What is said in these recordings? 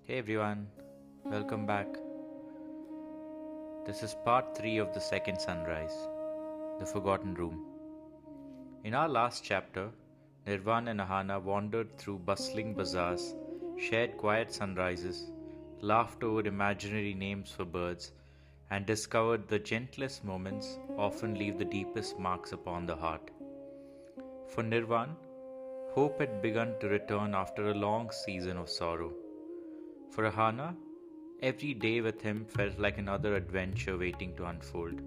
Hey everyone, welcome back. This is part 3 of the second sunrise, the Forgotten Room. In our last chapter, Nirvaan and Ahaana wandered through bustling bazaars, shared quiet sunrises, laughed over imaginary names for birds, and discovered the gentlest moments often leave the deepest marks upon the heart. For Nirvaan, hope had begun to return after a long season of sorrow. For Ahaana, every day with him felt like another adventure waiting to unfold.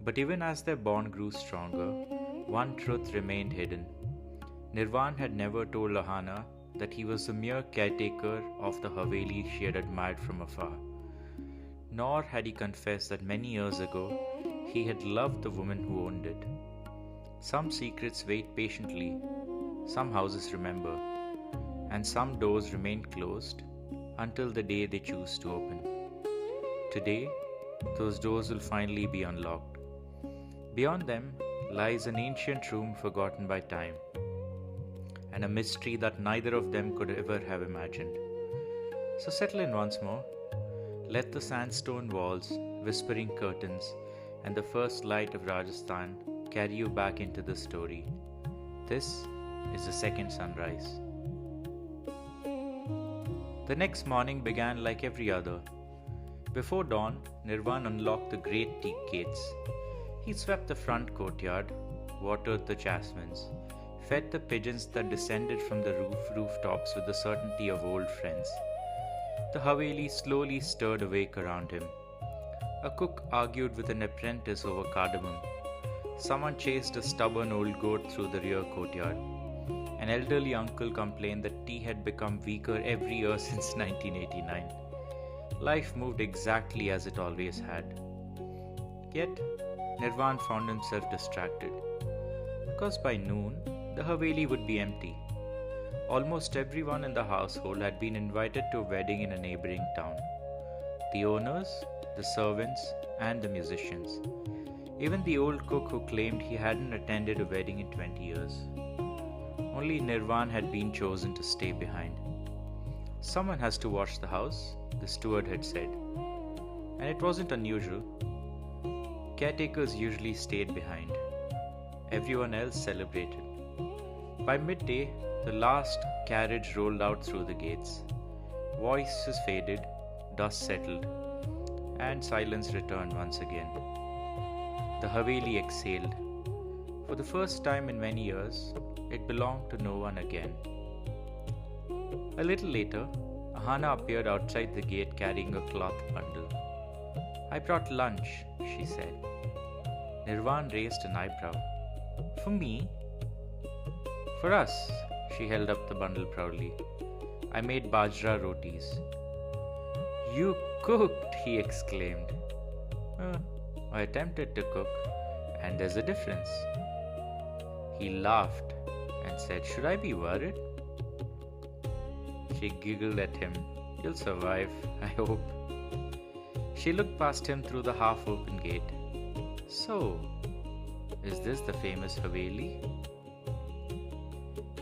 But even as their bond grew stronger, one truth remained hidden. Nirvaan had never told Ahaana that he was the mere caretaker of the haveli she had admired from afar. Nor had he confessed that many years ago he had loved the woman who owned it. Some secrets wait patiently, some houses remember, and some doors remain closed until the day they choose to open. Today, those doors will finally be unlocked. Beyond them lies an ancient room forgotten by time, and a mystery that neither of them could ever have imagined. So settle in once more. Let the sandstone walls, whispering curtains, and the first light of Rajasthan carry you back into the story. This is the second sunrise. The next morning began like every other. Before dawn, Nirvaan unlocked the great teak gates. He swept the front courtyard, watered the jasmines, fed the pigeons that descended from the rooftops with the certainty of old friends. The haveli slowly stirred awake around him. A cook argued with an apprentice over cardamom. Someone chased a stubborn old goat through the rear courtyard. An elderly uncle complained that tea had become weaker every year since 1989. Life moved exactly as it always had. Yet, Nirvaan found himself distracted. Because by noon, the haveli would be empty. Almost everyone in the household had been invited to a wedding in a neighboring town. The owners, the servants, and the musicians. Even the old cook who claimed he hadn't attended a wedding in 20 years. Only Nirvaan had been chosen to stay behind. Someone has to watch the house, the steward had said. And it wasn't unusual. Caretakers usually stayed behind. Everyone else celebrated. By midday, the last carriage rolled out through the gates. Voices faded, dust settled, and silence returned once again. The haveli exhaled. For the first time in many years, it belonged to no one again. A little later, Ahaana appeared outside the gate carrying a cloth bundle. "I brought lunch," she said. Nirvaan raised an eyebrow. "For me?" "For us," she held up the bundle proudly. "I made bajra rotis." "You cooked," he exclaimed. I attempted to cook, and there's a difference." He laughed and said, "Should I be worried?" She giggled at him. "You'll survive, I hope." She looked past him through the half-open gate. "So, is this the famous haveli?"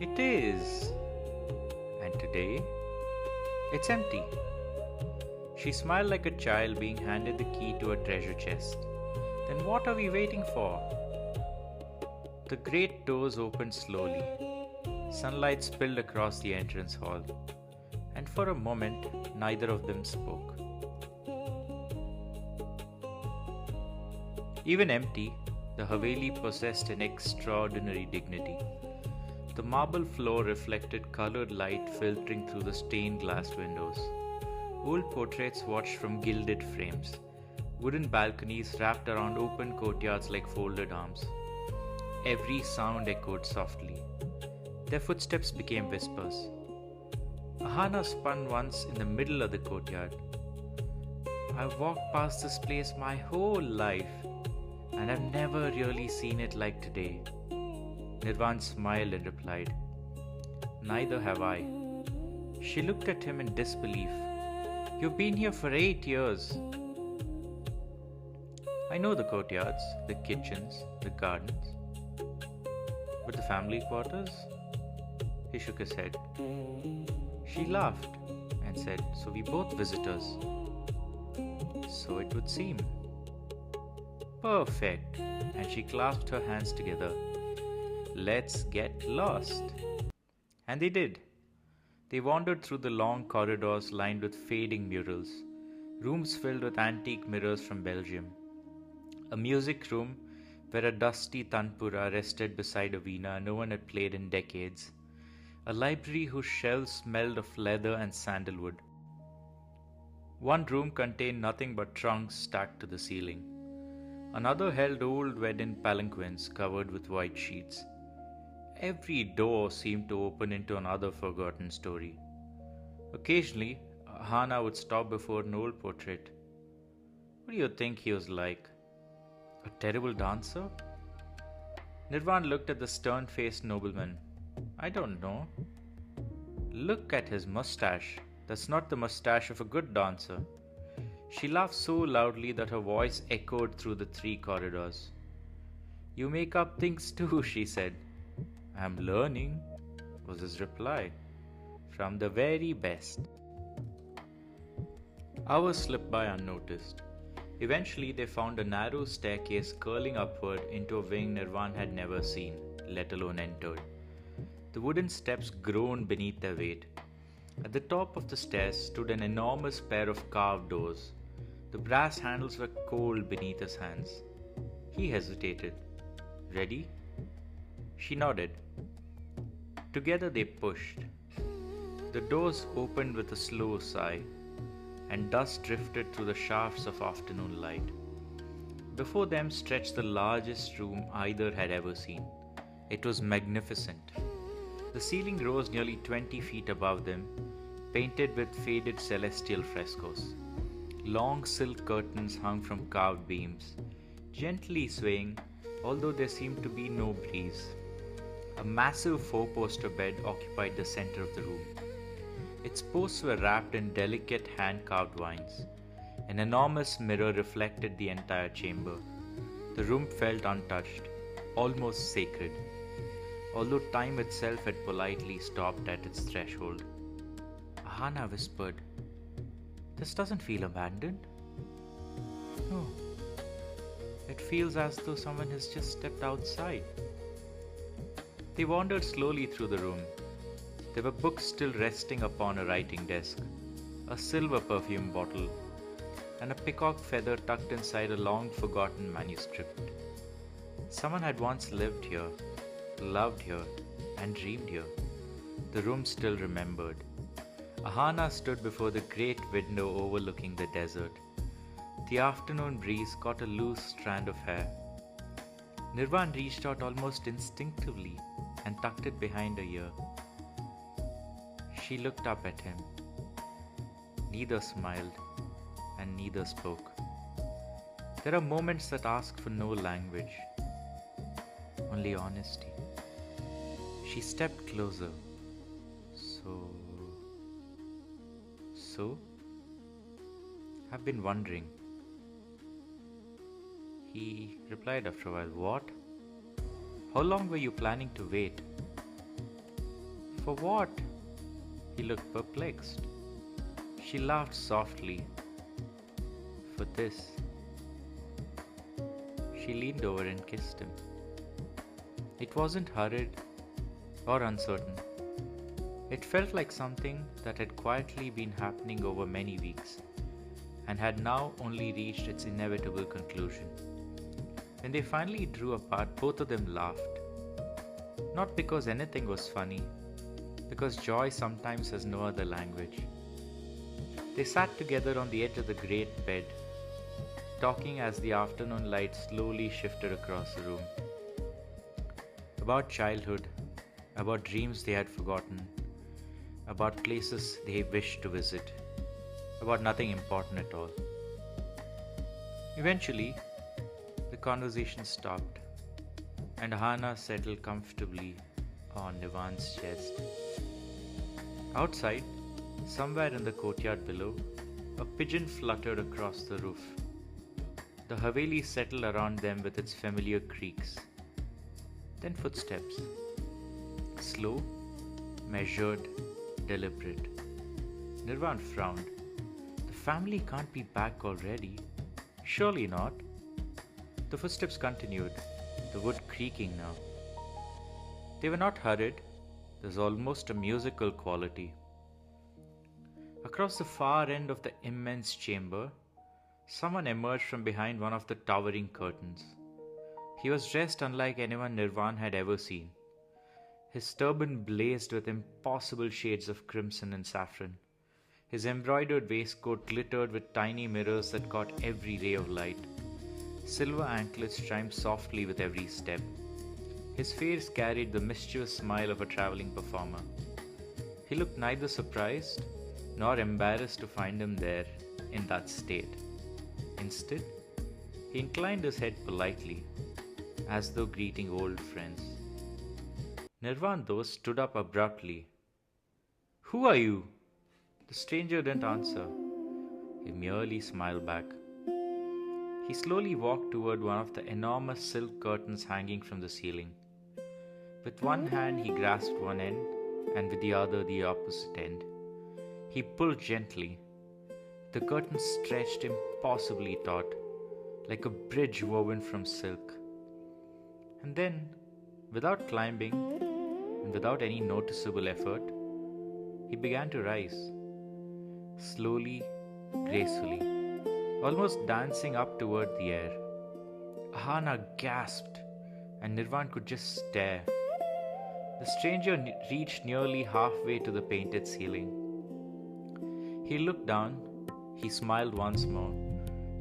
"It is." "And today?" "It's empty." She smiled like a child being handed the key to a treasure chest. "Then what are we waiting for?" The great doors opened slowly. Sunlight spilled across the entrance hall, and for a moment, neither of them spoke. Even empty, the haveli possessed an extraordinary dignity. The marble floor reflected colored light filtering through the stained glass windows. Old portraits watched from gilded frames. Wooden balconies wrapped around open courtyards like folded arms. Every sound echoed softly. Their footsteps became whispers. Ahaana spun once in the middle of the courtyard. "I've walked past this place my whole life, and I've never really seen it like today." Nirvaan smiled and replied, "Neither have I." She looked at him in disbelief. "You've been here for 8 years." "I know the courtyards, the kitchens, the gardens. But the family quarters?" He shook his head. She laughed and said, "So we both visitors." "So it would seem." "Perfect." And she clasped her hands together. "Let's get lost." And they did. They wandered through the long corridors lined with fading murals, rooms filled with antique mirrors from Belgium, a music room where a dusty tanpura rested beside a veena no one had played in decades, a library whose shelves smelled of leather and sandalwood. One room contained nothing but trunks stacked to the ceiling. Another held old wedding palanquins covered with white sheets. Every door seemed to open into another forgotten story. Occasionally, Ahaana would stop before an old portrait. What do you think he was like? A terrible dancer? Nirvaan looked at the stern-faced nobleman. "I don't know." "Look at his mustache. That's not the mustache of a good dancer." She laughed so loudly that her voice echoed through the 3 corridors. "You make up things too," she said. "I'm learning," was his reply. "From the very best." Hours slipped by unnoticed. Eventually, they found a narrow staircase curling upward into a wing Nirvaan had never seen, let alone entered. The wooden steps groaned beneath their weight. At the top of the stairs stood an enormous pair of carved doors. The brass handles were cold beneath his hands. He hesitated. "Ready?" She nodded. Together they pushed. The doors opened with a slow sigh, and dust drifted through the shafts of afternoon light. Before them stretched the largest room either had ever seen. It was magnificent. The ceiling rose nearly 20 feet above them, painted with faded celestial frescoes. Long silk curtains hung from carved beams, gently swaying, although there seemed to be no breeze. A massive 4-poster bed occupied the center of the room. Its posts were wrapped in delicate hand-carved vines. An enormous mirror reflected the entire chamber. The room felt untouched, almost sacred, although time itself had politely stopped at its threshold. Ahaana whispered, "This doesn't feel abandoned." "No. It feels as though someone has just stepped outside." They wandered slowly through the room. There were books still resting upon a writing desk, a silver perfume bottle, and a peacock feather tucked inside a long-forgotten manuscript. Someone had once lived here, loved here, and dreamed here. The room still remembered. Ahaana stood before the great window overlooking the desert. The afternoon breeze caught a loose strand of hair. Nirvaan reached out almost instinctively and tucked it behind her ear. She looked up at him. Neither smiled, and neither spoke. There are moments that ask for no language, only honesty. She stepped closer. So, I've been wondering. He replied after a while, "What? How long were you planning to wait?" "For what?" He looked perplexed. She laughed softly. "For this." She leaned over and kissed him. It wasn't hurried or uncertain. It felt like something that had quietly been happening over many weeks and had now only reached its inevitable conclusion. When they finally drew apart, both of them laughed. Not because anything was funny, because joy sometimes has no other language. They sat together on the edge of the great bed, talking as the afternoon light slowly shifted across the room. About childhood, about dreams they had forgotten, about places they wished to visit, about nothing important at all. Eventually, the conversation stopped, and Ahaana settled comfortably on Nirvaan's chest. Outside, somewhere in the courtyard below, a pigeon fluttered across the roof. The haveli settled around them with its familiar creaks. Then footsteps. Slow, measured, deliberate. Nirvan frowned. The family can't be back already. Surely not. The footsteps continued, the wood creaking now. They were not hurried. There's almost a musical quality. Across the far end of the immense chamber, someone emerged from behind one of the towering curtains. He was dressed unlike anyone Nirvan had ever seen. His turban blazed with impossible shades of crimson and saffron. His embroidered waistcoat glittered with tiny mirrors that caught every ray of light. Silver anklets chimed softly with every step. His face carried the mischievous smile of a traveling performer. He looked neither surprised nor embarrassed to find him there in that state. Instead, he inclined his head politely, as though greeting old friends. Nirvan, though, stood up abruptly. "Who are you?" The stranger didn't answer. He merely smiled back. He slowly walked toward one of the enormous silk curtains hanging from the ceiling. With one hand he grasped one end, and with the other the opposite end. He pulled gently. The curtain stretched impossibly taut, like a bridge woven from silk. And then, without climbing, and without any noticeable effort, he began to rise. Slowly, gracefully, almost dancing up toward the air. Ahaana gasped, and Nirvan could just stare. The stranger reached nearly halfway to the painted ceiling. He looked down, he smiled once more,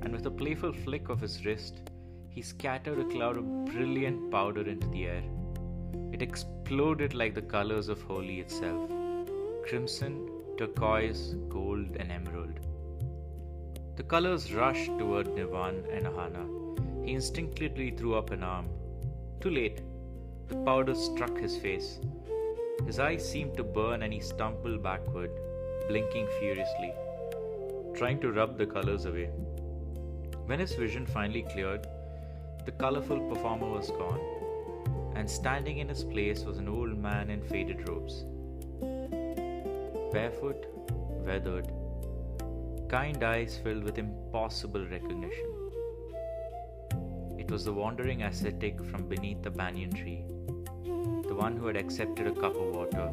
and with a playful flick of his wrist, he scattered a cloud of brilliant powder into the air. It exploded like the colors of Holi itself: crimson, turquoise, gold, and emerald. The colors rushed toward Nirvan and Ahaana. He instinctively threw up an arm. Too late. The powder struck his face. His eyes seemed to burn and he stumbled backward, blinking furiously, trying to rub the colors away. When his vision finally cleared, the colorful performer was gone, and standing in his place was an old man in faded robes. Barefoot, weathered, kind eyes filled with impossible recognition. It was the wandering ascetic from beneath the banyan tree, the one who had accepted a cup of water,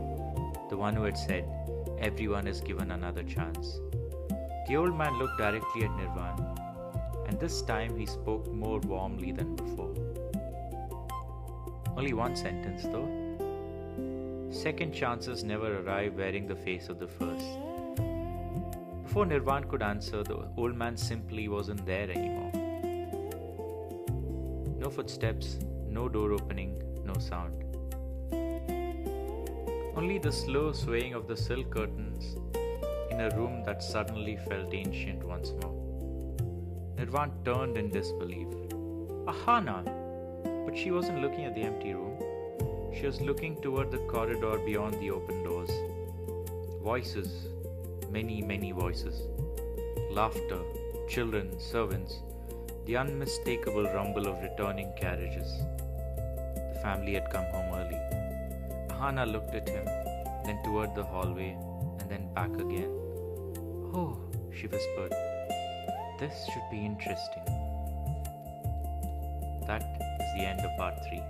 the one who had said, "Everyone is given another chance." The old man looked directly at Nirvan, and this time he spoke more warmly than before. Only one sentence, though. Second chances never arrive wearing the face of the first. Before Nirvan could answer, the old man simply wasn't there anymore. No footsteps, no door opening, no sound. Only the slow swaying of the silk curtains in a room that suddenly felt ancient once more. Nirvan turned in disbelief. Ahaana! But she wasn't looking at the empty room. She was looking toward the corridor beyond the open doors. Voices, many, many voices. Laughter, children, servants, the unmistakable rumble of returning carriages. The family had come home early. Ahaana looked at him, then toward the hallway, and then back again. "Oh," she whispered, "this should be interesting." That is the end of part 3.